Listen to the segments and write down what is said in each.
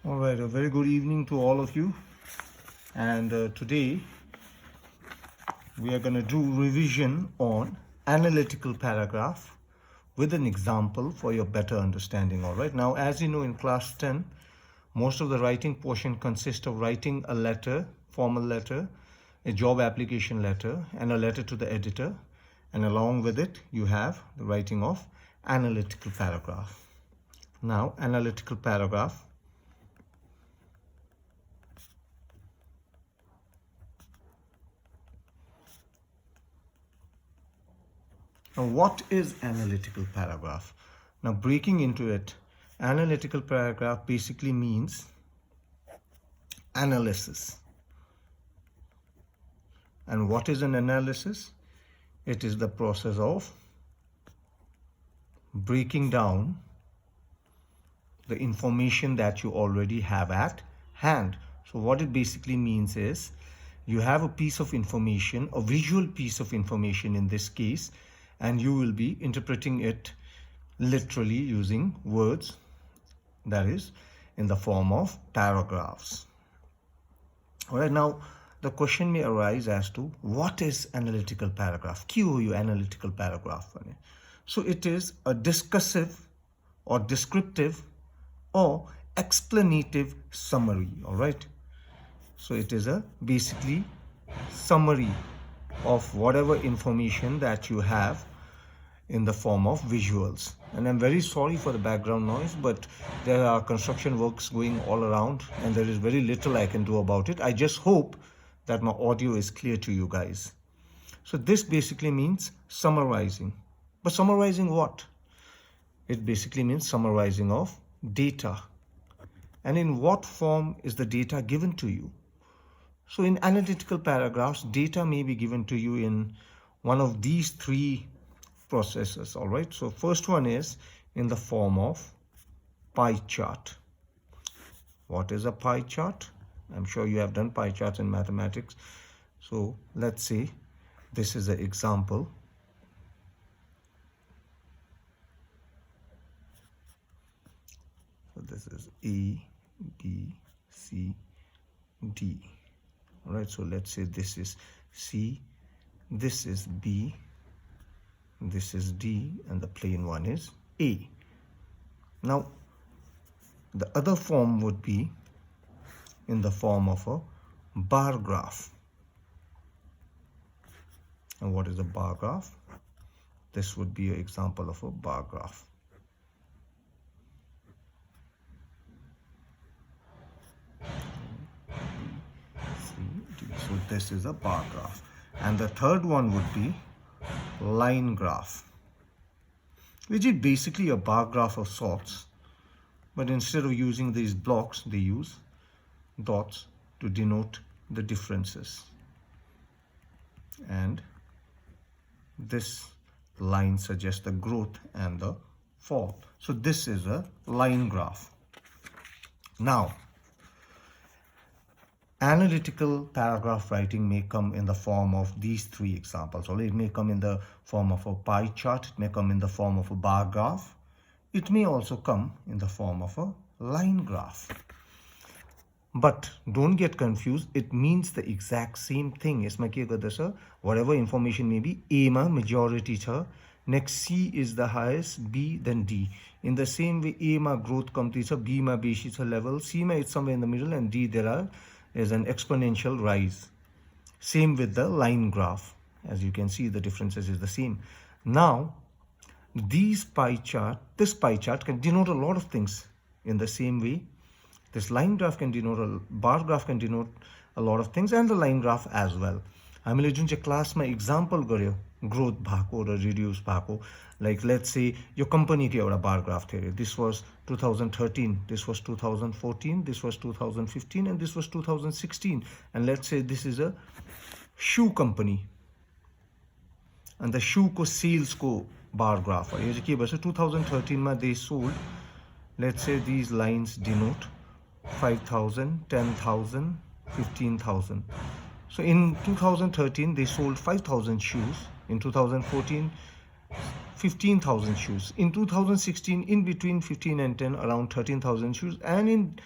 All right, a very good evening to all of you. And today we are going to do revision on analytical paragraph with an example for your better understanding. All right. Now, as you know, in class 10, most of the writing portion consists of writing a letter, formal letter, a job application letter, and a letter to the editor. And along with it, you have the writing of analytical paragraph. Now, analytical paragraph. Now, what is analytical paragraph? Now, breaking into it, analytical paragraph basically means analysis. And what is an analysis? It is the process of breaking down the information that you already have at hand. So what it basically means is you have a piece of information, a visual piece of information in this case, and you will be interpreting it literally using words, that is in the form of paragraphs. All right, now the question may arise as to what is analytical paragraph? Kyu analytical paragraph. So it is a discursive or descriptive or explanative summary. All right, so it is a basically summary of whatever information that you have in the form of visuals. And I'm very sorry for the background noise, but there are construction works going all around and there is very little I can do about it. I just hope that my audio is clear to you guys. So this basically means summarizing. But summarizing what? It basically means summarizing of data. And in what form is the data given to you? So in analytical paragraphs, data may be given to you in one of these three processes. All right. So first one is in the form of pie chart. What is a pie chart? I'm sure you have done pie charts in mathematics. So let's say this is an example. So this is A, B, C, D. All right, so let's say this is C, this is B, this is D, and the plain one is A. Now, the other form would be in the form of a bar graph. And what is a bar graph? This would be an example of a bar graph. So this is a bar graph. And the third one would be line graph, which is basically a bar graph of sorts. But instead of using these blocks, they use dots to denote the differences. And this line suggests the growth and the fall. So this is a line graph. Now, analytical paragraph writing may come in the form of these three examples. Or it may come in the form of a pie chart. It may come in the form of a bar graph. It may also come in the form of a line graph. But don't get confused. It means the exact same thing. Whatever information may be, A ma majority tha. Next C is the highest, B then D. In the same way, A ma growth kamti tha, B ma beshi tha level, C ma it's somewhere in the middle, and D there is an exponential rise. Same with the line graph. As you can see, the differences is the same. Now, this pie chart can denote a lot of things. In the same way, this line graph can denote, a bar graph can denote a lot of things, and the line graph as well. हामीले जुन चाहिँ क्लासमा example गर्यो growth भएको र reduce भएको, like let's say your company को एउटा bar graph थियो. This was 2013, this was 2014, this was 2015, and this was 2016. And let's say this is a shoe company, and the shoe को sales को bar graph. यो चाहिँ के भन्छ 2013 मा they sold, let's say these lines denote 5,000, 10,000, 15,000. So in 2013 they sold 5,000 shoes. In 2014 15,000 shoes. In 2016 in between 15 and 10 around 13,000 shoes. And in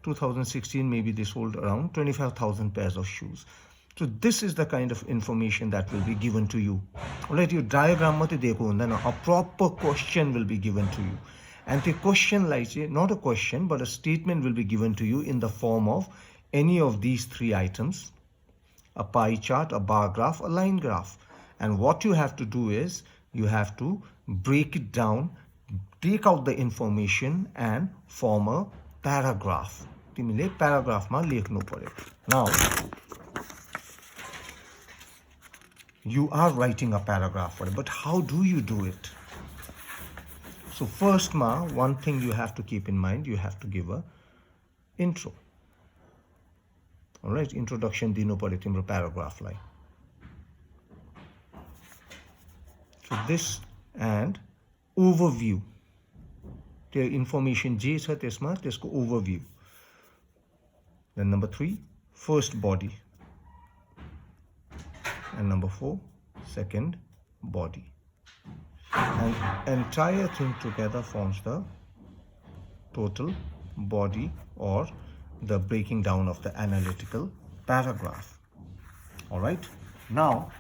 2016 maybe they sold around 25,000 pairs of shoes. So this is the kind of information that will be given to you. Alright, your diagram mate dekho hundana, a proper question will be given to you. And the question like not a question but a statement will be given to you in the form of any of these three items: a pie chart, a bar graph, a line graph. And what you have to do is you have to break it down, take out the information and form a paragraph. तिमीले प्याराग्राफमा लेख्नु पर्यो. Now you are writing a paragraph for it, but how do you do it? So first one thing you have to keep in mind, you have to give a intro. All right, introduction dinu पर्यो तिम्रो paragraph lie. So this and overview. The information जे छ त्यसमा त्यसको overview. Then number 3, first body. And number 4, second body. And entire thing together forms the total body or the breaking down of the analytical paragraph. All right. Now,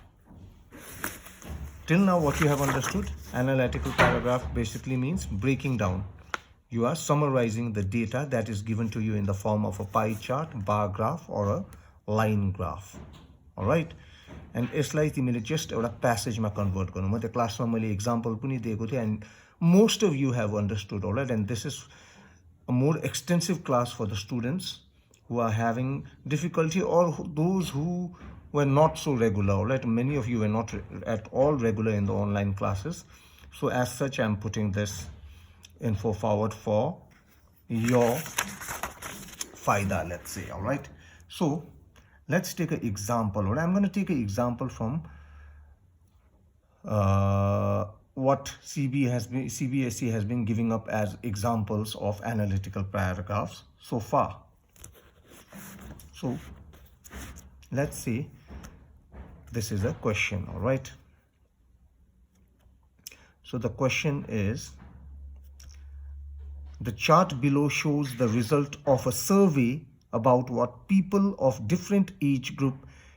till now what you have understood, analytical paragraph basically means breaking down. You are summarizing the data that is given to you in the form of a pie chart, bar graph or a line graph. All right. And यसलाई तिमीले just एउटा प्यासेजमा convert गर्नु. म त्यो क्लासमा मैले example पनि दिएको थिएँ and most of you have understood. All right, and this is a more extensive class for the students who are having difficulty or those who were not so regular. All right, many of you were not at all regular in the online classes, so as such I'm putting this info forward for your faida, let's say. All right, so let's take an example. Or I'm going to take an example from what CBSE has been giving up as examples of analytical paragraphs so far. So let's say this is a question. All right. So the question is, the chart below shows the result of a survey about what people of different age group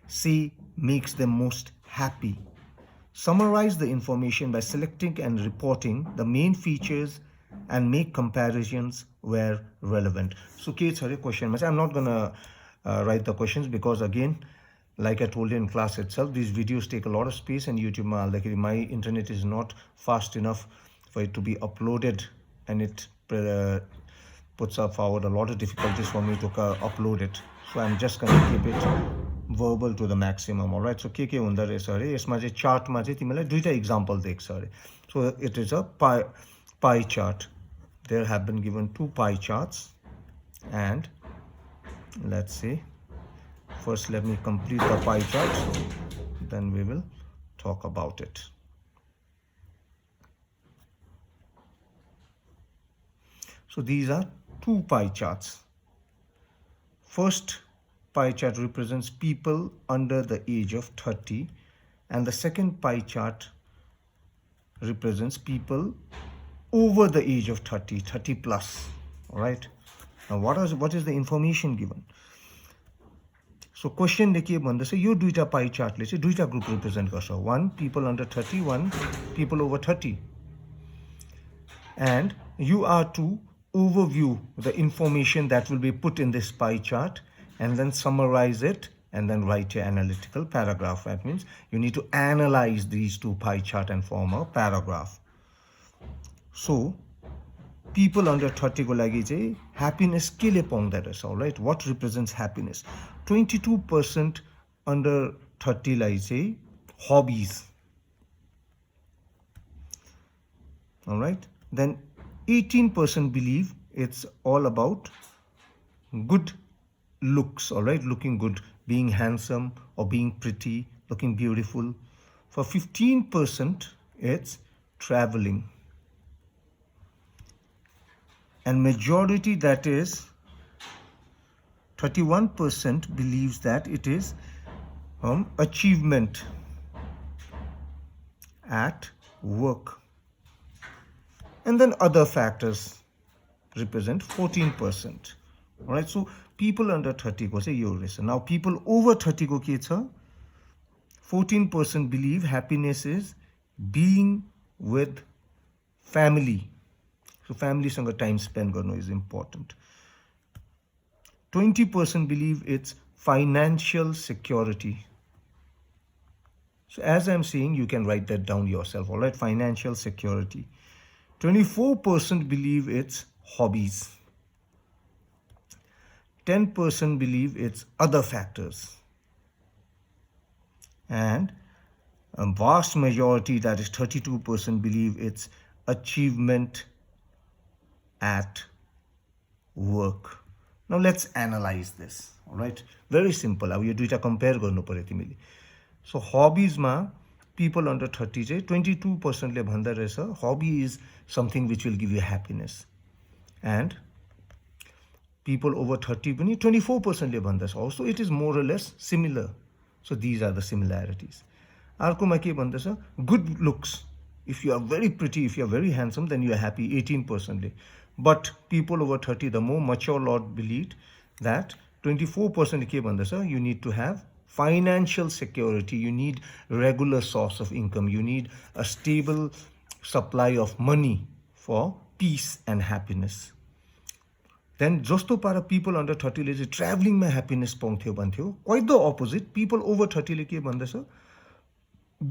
say makes them most happy. Summarize the information by selecting and reporting the main features and make comparisons where relevant. So question. I'm not gonna write the questions because again, like I told you in class itself, these videos take a lot of space and YouTube my internet is not fast enough for it to be uploaded, and it puts up forward a lot of difficulties for me to upload it. So I'm just going to keep it verbal to the maximum. All right, so के हुँदो रहेछ अरे यसमा चाहिँ चार्टमा चाहिँ तिमीलाई दुईटा example देख्छ अरे. So it is a pie chart. There have been given 2 pie charts, and let's see, first let me complete the pie chart, then we will talk about it. So these are 2 pie charts. First pie chart represents people under the age of 30, and the second pie chart represents people over the age of 30 plus. All right. Now what is the information given? So question ले के भन्दैछ, यो दुईटा pie chart ले चाहिँ दुईटा group represent गर्छ. One people under 30, one people over 30. And you are to overview the information that will be put in this pie chart and then summarize it and then write your analytical paragraph. That means you need to analyze these 2 pie chart and form a paragraph. So people under 30 को लागि चाहिँ happiness के ले पाउँदा रहेछ. All right, what represents happiness? 22% under 30 लाई चाहिँ hobbies. All right, then 18% believe it's all about good looks. All right, looking good, being handsome or being pretty, looking beautiful. For 15% it's traveling, and majority, that is 31%, believes that it is achievement at work. And then other factors represent 14%. Alright, so people under 30 ko चाहिँ यो रहेछ. Now people over 30 को के छ? 14% believe happiness is being with family. So family सँग time spend गर्नु is important. 20% believe it's financial security. So as I'm saying, you can write that down yourself, all right? Financial security. 24% believe it's hobbies. 10% believe it's other factors. And a vast majority, that is 32%, believe it's achievement at work. Now let's analyze this, all right? Very simple. अब यो दुईटा compare गर्नु पर्यो तिमीले. So hobbies मा people under 30 चाहिँ 22% ले भन्दा रहेछ hobby is something which will give you happiness. And people over 30 पनि 24% ले भन्दछ. Also it is more or less similar. So these are the similarities. अर्कोमा के भन्दछ? Good looks. If you are very pretty, if you are very handsome, then you are happy, 18% ले. But people over 30, the more mature lot believed that 24% के भन्दछ? You need to have financial security. You need regular source of income. You need a stable supply of money for peace and happiness. Then जस्तो पारा people under 30 ले चाहिँ traveling मा happiness पाउँथ्यो भन्थ्यो. Quite the opposite. People over 30 ले के भन्दछ?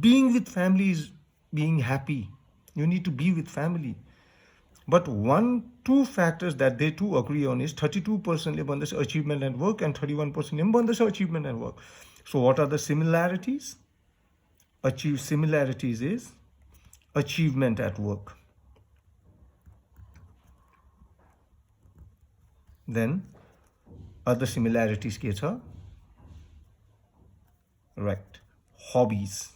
Being with family is being happy. You need to be with family. But two factors that they too agree on is 32% ले भन्दछ achievement and work and 31% ले भन्दछ achievement and work. So what are the similarities? Similarities is achievement at work. Then other similarities के छ? Right, hobbies.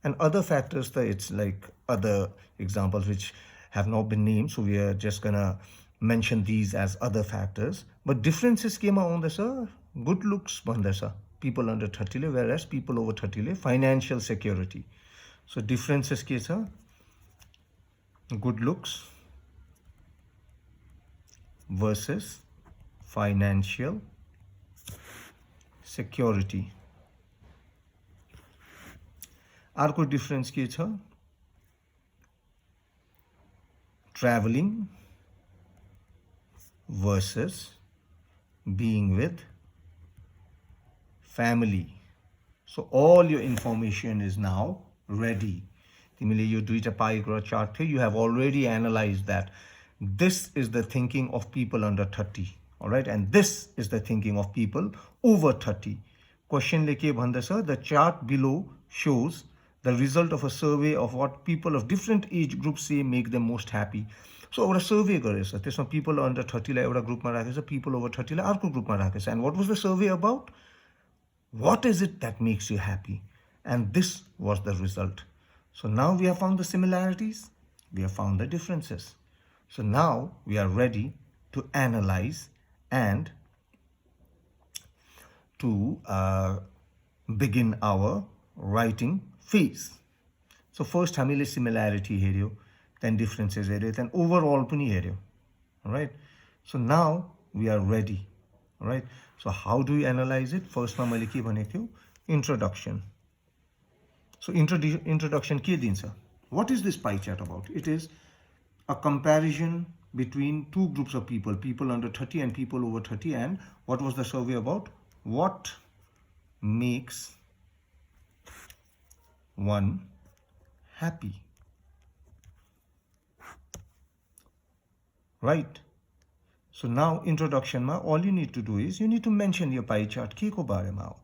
And other factors, it's like other examples which have not been named, so we are just gonna mention these as other factors. But differences केमा आउँदछ? Good looks भन्दछ people under 30 ले, whereas people over 30 ले financial security. So differences के छ? Good looks versus financial security. अर्को difference के छ? Traveling versus being with family. So all your information is now ready. तिमीले यो दुईटा पाएको चार्ट थियो, you have already analyzed that. This is the thinking of people under 30, all right? And this is the thinking of people over 30. Question ले के भन्दछ? The chart below shows the result of a survey of what people of different age groups say make them most happy. So एउटा survey गरेछ, त्यसमा people under 30 लाई एउटा ग्रुपमा राखेछ, people over 30 लाई अर्को ग्रुपमा राखेछ. And what was the survey about? What is it that makes you happy? And this was the result. So now we have found the similarities, we have found the differences. So now we are ready to analyze and to begin our writing phase. So first हामीले similarity हेर्यो, then differences हेर्यो, then overall पनि हेर्यो. All right. So now we are ready. All right. So how do we analyze it? First मा मैले के भनेको थियो? Introduction. So introduction के दिन्छ? What is this pie chart about? It is a comparison between two groups of people, people under 30 and people over 30. And what was the survey about? What makes one happy? Right. So now introduction ma, all you need to do is you need to mention your pie chart के को बारेमा हो.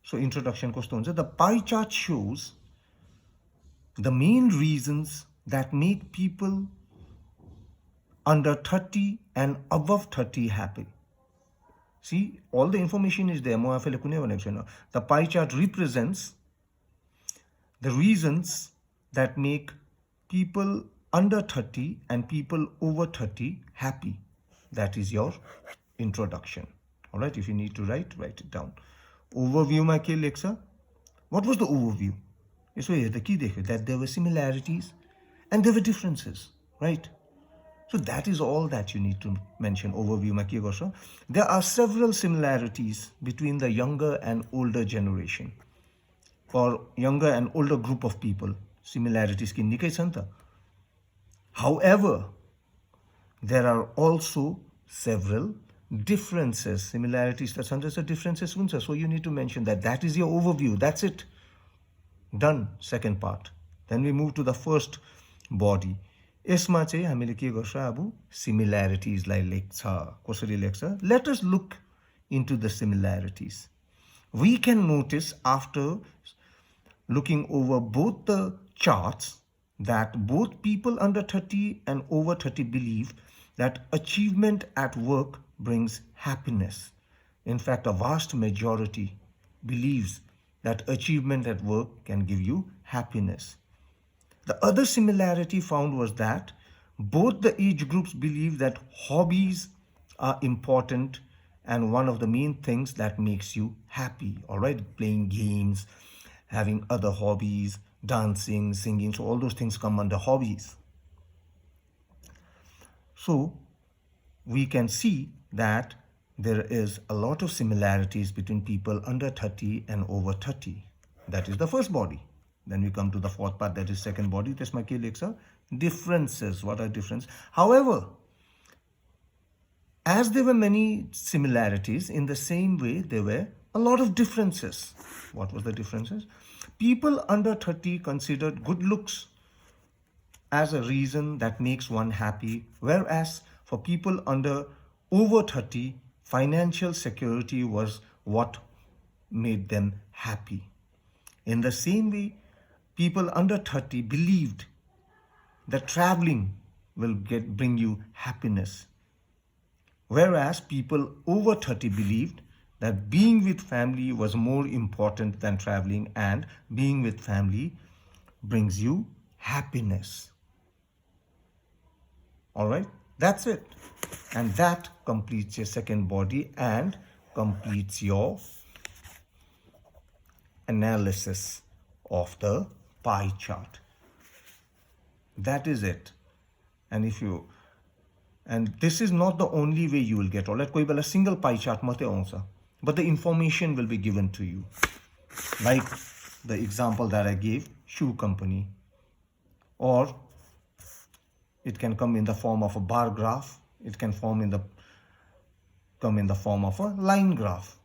So introduction कस्तो हुन्छ? The pie chart shows the main reasons that make people under 30 and above 30 happy. See, all the information is there. The pie chart represents the reasons that make people under 30 and people over 30 happy. That is your introduction. All right, if you need to write it down. Overview ma ke lekcha? What was the overview? So here the key that there were similarities and there were differences, right? So that is all that you need to mention. Overview ma ke garcha. There are several similarities between the younger and older generation, or younger and older group of people. Similarities ki nikai chan ta. However, there are also several differences. Similarities ta chan ta, differences huncha. So you need to mention that. That is your overview. That's it. Done. Second part. Then we move to the first body. यसमा चाहिँ हामीले के गर्छ अब सिमिल्यारिटिजलाई लेख्छ. कसरी लेख्छ? Let us look into the similarities. We can notice after looking over both the charts that both people under 30 and over 30 believe that achievement at work brings happiness. In fact, a vast majority believes that achievement at work can give you happiness. The other similarity found was that both the age groups believe that hobbies are important and one of the main things that makes you happy. All right, playing games, having other hobbies, dancing, singing. So all those things come under hobbies. So we can see that there is a lot of similarities between people under 30 and over 30. That is the first body. Then we come to the fourth part, that is second body. त्यसमा के लेख्छ? Differences. What are differences? However, as there were many similarities, in the same way there were a lot of differences. What was the differences? People under 30 considered good looks as a reason that makes one happy, whereas for people under over 30, financial security was what made them happy. In the same way, people under 30 believed that traveling will bring you happiness, whereas people over 30 believed that being with family was more important than traveling, and being with family brings you happiness. All right, that's it. And that completes your second body and completes your analysis of the pie chart. That is it. And this is not the only way you will get. All right, koi bela single pie chart mate auncha, but the information will be given to you. Like the example that I gave, shoe company, or it can come in the form of a bar graph. It can come in the form of a line graph.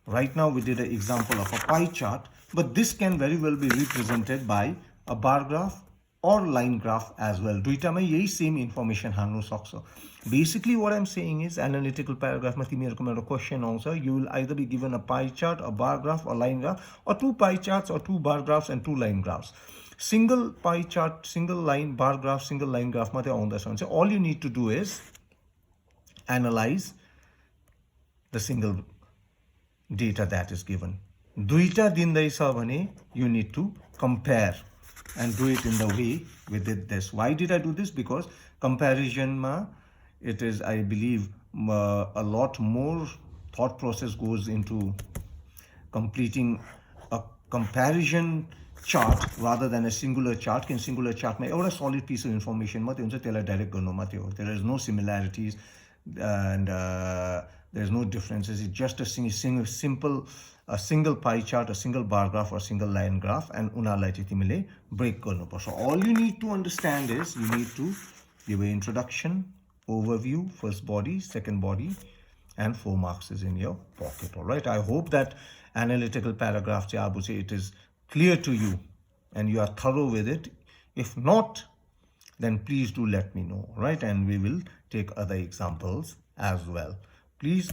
Right now we did an example of a pie chart, but this can very well be represented by a bar graph or line graph as well. Duita ma yahi same information hanu sakcha. Basically what I'm saying is, analytical paragraph ma timirhरुको एउटा question आउँछ, you will either be given a pie chart, a bar graph, or line graph, or two pie charts, or two bar graphs and two line graphs. Single pie chart, single line bar graph, single line graph मात्रै आउँदछ भने चाहिँ all you need to do is analyze the single data that is given. Duita dinदैछ भने you need to compare and do it in the way we did this. Why did I do this? Because comparison ma, it is, I believe, a lot more thought process goes into completing a comparison chart rather than a singular chart. In singular chart ma एउटा solid piece of information मात्रै हुन्छ, त्यसलाई direct गर्नु मात्रै हो. There is no similarities and there is no differences. It's just a single pie chart, a single bar graph, or single line graph, and उनीहरूलाई चाहिँ तिमीले break गर्नुपर्छ. All you need to understand is you need to give an introduction, overview, first body, second body, and 4 marks is in your pocket. All right, I hope that analytical paragraph चाहिँ अब चाहिँ it is clear to you and you are thorough with it. If not, then please do let me know, right? And we will take other examples as well. Please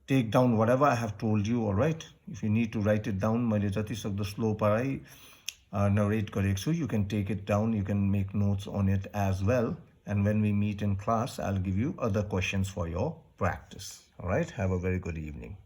take down whatever I have told you, all right? If you need to write it down, मैले जति सक्दो slow पाराई narrate गरेको छु, you can take it down, you can make notes on it as well. And when we meet in class, I'll give you other questions for your practice. All right, have a very good evening.